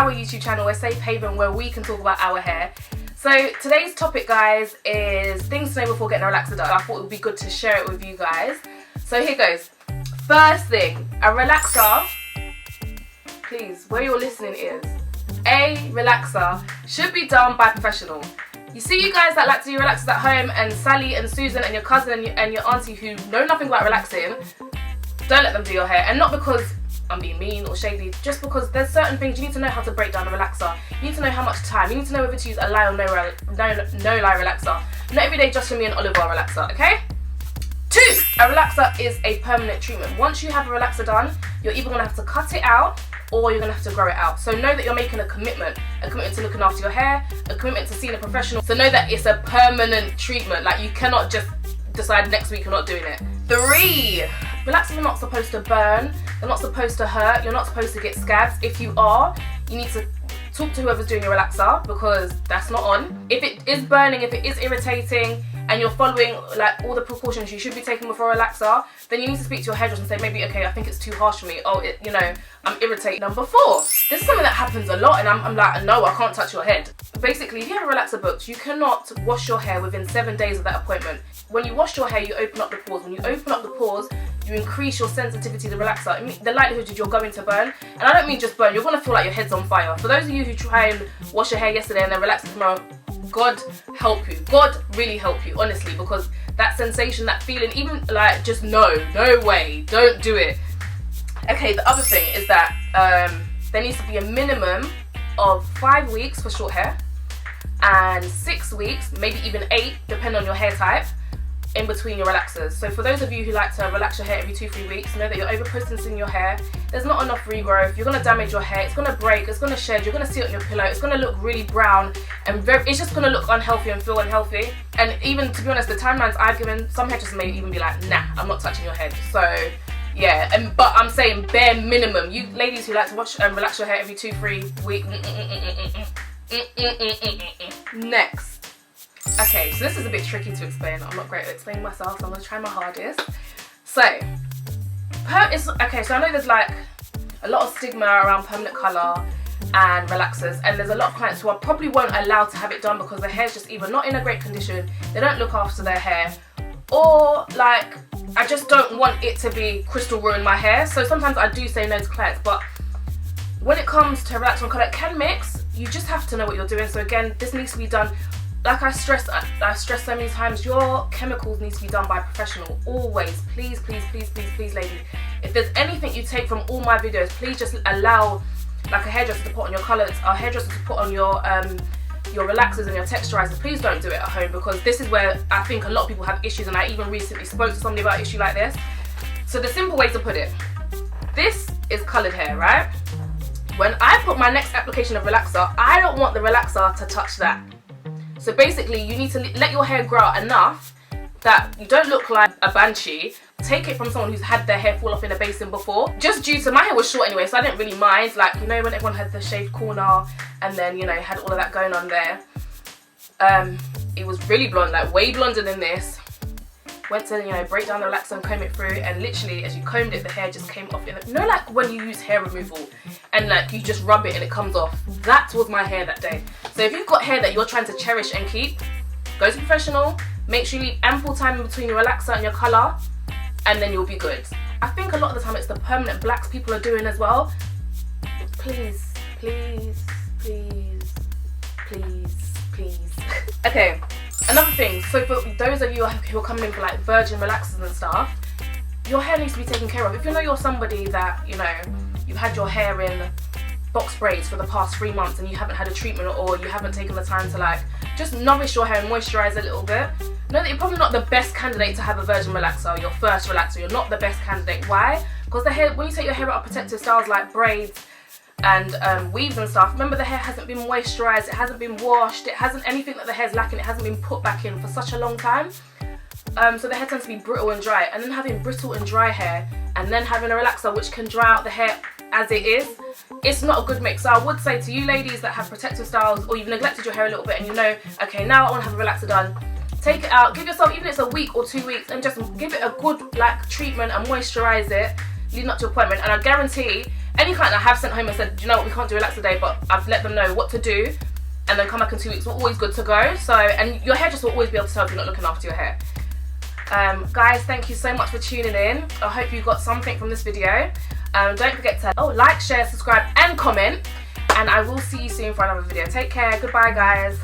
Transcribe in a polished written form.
our YouTube channel, a safe haven where we can talk about our hair. So today's topic, guys, is things to know before getting a relaxer done. I thought it would be good to share it with you guys. So here goes. First thing, a relaxer, please, where you're listening is, a relaxer should be done by a professional. You see you guys that like to do relaxers at home, and Sally and Susan and your cousin and your auntie who know nothing about relaxing, don't let them do your hair. And not because I'm being mean or shady, just because there's certain things you need to know how to break down a relaxer. You need to know how much time. You need to know whether to use a lie or no lie relaxer. Not every day just for me an olive oil relaxer, okay? 2, a relaxer is a permanent treatment. Once you have a relaxer done, you're either going to have to cut it out or you're going to have to grow it out. So know that you're making a commitment to looking after your hair, a commitment to seeing a professional. So know that it's a permanent treatment. Like, you cannot just decide next week you're not doing it. 3, relaxers are not supposed to burn, they're not supposed to hurt, you're not supposed to get scabs. If you are, you need to talk to whoever's doing your relaxer, because that's not on. If it is burning, if it is irritating, and you're following like all the precautions you should be taking before a relaxer, then you need to speak to your hairdresser and say, maybe, okay, I think it's too harsh for me. Oh, I'm irritated. Number 4, this is something that happens a lot, and I'm like, no, I can't touch your head. Basically, if you have a relaxer booked, you cannot wash your hair within 7 days of that appointment. When you wash your hair, you open up the pores. When you open up the pores, you increase your sensitivity to the relaxer. The likelihood is you're going to burn. And I don't mean just burn, you're going to feel like your head's on fire. For those of you who try and wash your hair yesterday and then relax it tomorrow, God help you. God really help you, honestly, because that sensation, that feeling, even like, just no way, don't do it. Okay, the other thing is that there needs to be a minimum of 5 weeks for short hair and 6 weeks, maybe even 8, depending on your hair type, in between your relaxers. So for those of you who like to relax your hair every 2-3 weeks, know that you're over processing your hair. There's not enough regrowth. You're going to damage your hair. It's going to break. It's going to shed. You're going to see it on your pillow. It's going to look really brown and it's just going to look unhealthy and feel unhealthy. And even, to be honest, the timelines I've given, some hairdressers may even be like, nah, I'm not touching your head. So yeah, but I'm saying bare minimum. You ladies who like to wash and relax your hair every 2-3 weeks. Next. Okay, so this is a bit tricky to explain. I'm not great at explaining myself, so I'm going to try my hardest. So I know there's like a lot of stigma around permanent colour and relaxers, and there's a lot of clients who probably won't allow to have it done because their hair's just either not in a great condition, they don't look after their hair, or like, I just don't want it to be crystal ruin my hair. So sometimes I do say no to clients, but when it comes to relaxer and colour, it can mix. You just have to know what you're doing. So again, this needs to be done, like I stressed so many times, your chemicals need to be done by a professional, always. Please, ladies. If there's anything you take from all my videos, please just allow like a hairdresser to put on your colours, a hairdresser to put on your relaxers and your texturizers. Please don't do it at home, because this is where I think a lot of people have issues, and I even recently spoke to somebody about an issue like this. So the simple way to put it, this is coloured hair, right? When I put my next application of relaxer, I don't want the relaxer to touch that. So basically, you need to let your hair grow out enough that you don't look like a banshee. Take it from someone who's had their hair fall off in a basin before. Just due to, my hair was short anyway, so I didn't really mind. Like, when everyone had the shaved corner and then, had all of that going on there. It was really blonde, like way blonder than this. Went to, break down the relaxer and comb it through, and literally as you combed it, the hair just came off. Like when you use hair removal and like you just rub it and it comes off? That was my hair that day. So if you've got hair that you're trying to cherish and keep, go to professional, make sure you leave ample time in between your relaxer and your colour, and then you'll be good. I think a lot of the time it's the permanent blacks people are doing as well. Please. Okay. Another thing, so for those of you who are coming in for like virgin relaxers and stuff, your hair needs to be taken care of. If you know you're somebody that, you've had your hair in box braids for the past 3 months and you haven't had a treatment, or you haven't taken the time to like just nourish your hair and moisturise a little bit, know that you're probably not the best candidate to have a virgin relaxer, your first relaxer. You're not the best candidate. Why? Because the hair, when you take your hair out of protective styles like braids and weaves and stuff, remember the hair hasn't been moisturised, it hasn't been washed, it hasn't, anything that the hair's lacking, it hasn't been put back in for such a long time. So the hair tends to be brittle and dry, and then having brittle and dry hair and then having a relaxer which can dry out the hair as it is, it's not a good mix. So I would say to you ladies that have protective styles, or you've neglected your hair a little bit and okay, now I want to have a relaxer done, take it out, give yourself, even if it's a week or 2 weeks, and just give it a good like treatment and moisturise it leading up to your appointment, and I guarantee any client I have sent home and said, you know what, we can't do relaxer day, but I've let them know what to do, and then come back in 2 weeks, we're always good to go. So, and your hairdresser will always be able to tell if you're not looking after your hair. Guys, thank you so much for tuning in. I hope you got something from this video. Don't forget to like, share, subscribe and comment, and I will see you soon for another video. Take care. Goodbye, guys.